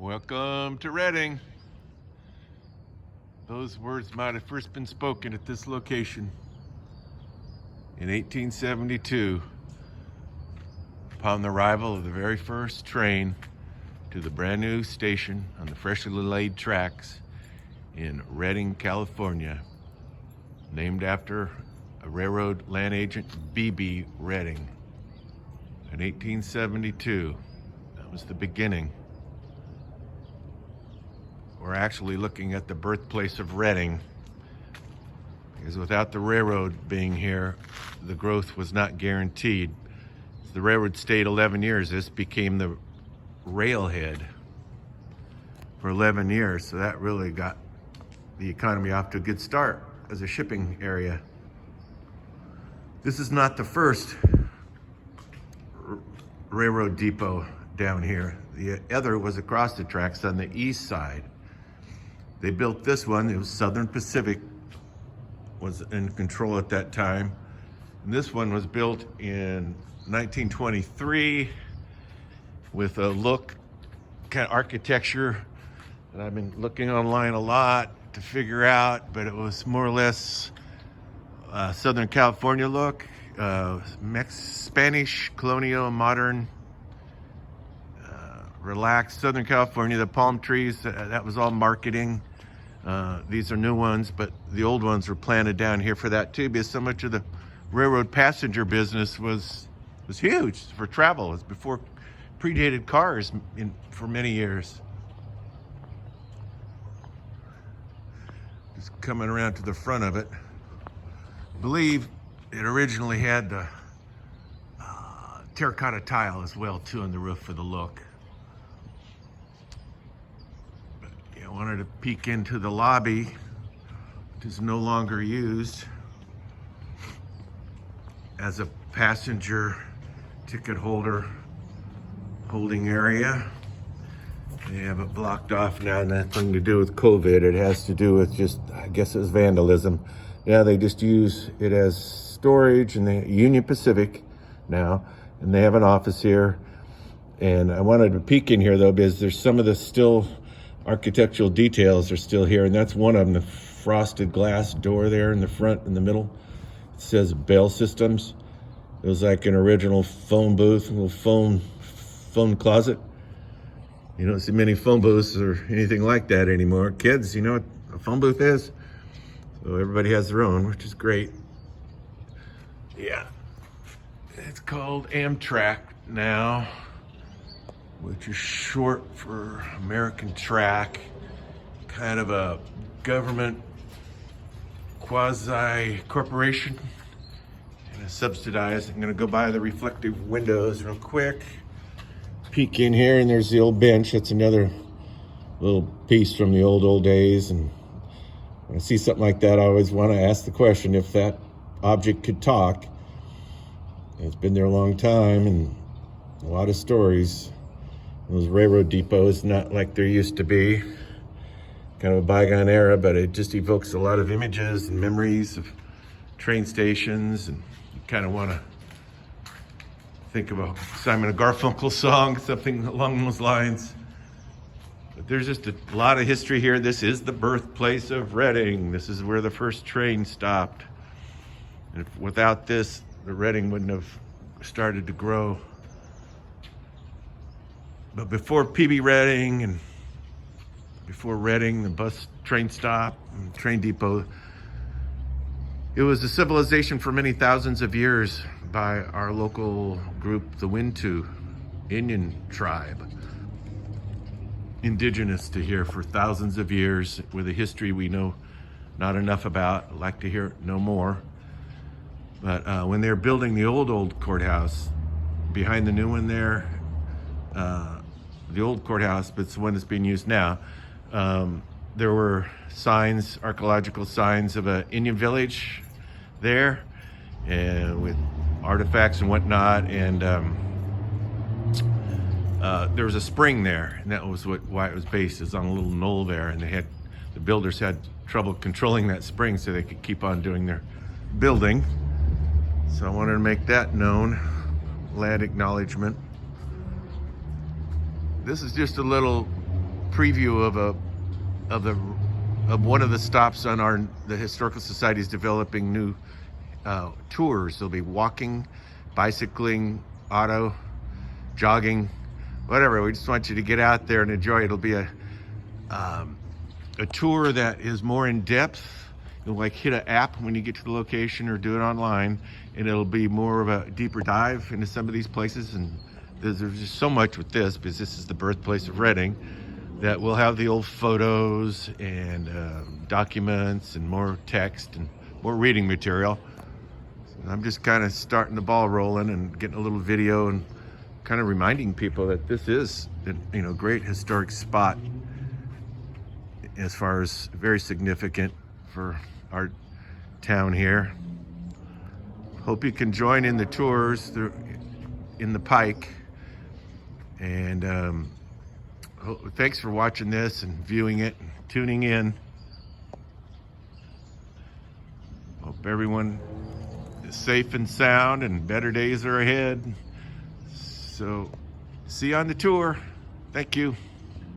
Welcome to Reading. Those words might have first been spoken at this location in 1872 upon the arrival of the very first train to the brand new station on the freshly laid tracks in Reading, California, named after a railroad land agent, B.B. Reading. In 1872, that was the beginning. We're actually looking at the birthplace of Reading, because without the railroad being here, the growth was not guaranteed. As the railroad stayed 11 years, this became the railhead for 11 years, so that really got the economy off to a good start as a shipping area. This is not the first railroad depot down here. The other was across the tracks on the east side. They built this one. It was Southern Pacific was in control at that time. And this one was built in 1923 with a look, kind of architecture that I've been looking online a lot to figure out, but it was more or less Southern California look, Spanish, colonial, modern, relaxed Southern California. The palm trees, that was all marketing. These are new ones, but the old ones were planted down here for that too, because so much of the railroad passenger business was huge for travel. It was before predated cars for many years. Just coming around to the front of it. I believe it originally had the terracotta tile as well too on the roof for the look. I wanted to peek into the lobby, which is no longer used as a passenger ticket holder holding area. They have it blocked off now, nothing to do with COVID. It has to do with just, I guess it was vandalism. Yeah, they just use it as storage, and the Union Pacific now, and they have an office here. And I wanted to peek in here though, because there's some of the still architectural details are still here, and that's one of them. The frosted glass door there in the front, in the middle, it says Bell Systems. It was like an original phone booth, a little phone closet. You don't see many phone booths or anything like that anymore. Kids, you know what a phone booth is? So everybody has their own, which is great. Yeah, it's called Amtrak now, which is short for American Track, kind of a government quasi-corporation, and it's subsidized. I'm gonna go by the reflective windows real quick, peek in here, and there's the old bench. That's another little piece from the old days. And when I see something like that, I always wanna ask the question if that object could talk. It's been there a long time, and a lot of stories. Those railroad depots, not like there used to be, kind of a bygone era, but it just evokes a lot of images and memories of train stations, and you kind of want to think of a Simon & Garfunkel song, something along those lines. But there's just a lot of history here. This is the birthplace of Reading. This is where the first train stopped. And without this, the Reading wouldn't have started to grow. But before P.B. Reading and before Reading, the bus train stop and train depot, it was a civilization for many thousands of years by our local group, the Wintu Indian tribe. Indigenous to here for thousands of years, with a history we know not enough about. I'd like to know more. But when they were building the old courthouse, behind the new one there, the old courthouse, but it's the one that's being used now, there were signs, archaeological signs of an Indian village there, and with artifacts and whatnot, and there was a spring there, and that was why it was based. It was on a little knoll there, and the builders had trouble controlling that spring so they could keep on doing their building. So I wanted to make that known, land acknowledgement. This is just a little preview of one of the stops on the Historical Society's developing new tours. There'll be walking, bicycling, auto, jogging, whatever. We just want you to get out there and enjoy it. It'll be a tour that is more in depth. You'll like hit an app when you get to the location or do it online, and it'll be more of a deeper dive into some of these places. And there's just so much with this, because this is the birthplace of Reading, that we'll have the old photos and documents and more text and more reading material. So I'm just kind of starting the ball rolling and getting a little video and kind of reminding people that this is a great historic spot, as far as very significant for our town here. Hope you can join in the tours in the Pike, and thanks for watching this and viewing it and tuning in. Hope everyone is safe and sound, and better days are ahead. So see you on the tour. Thank you.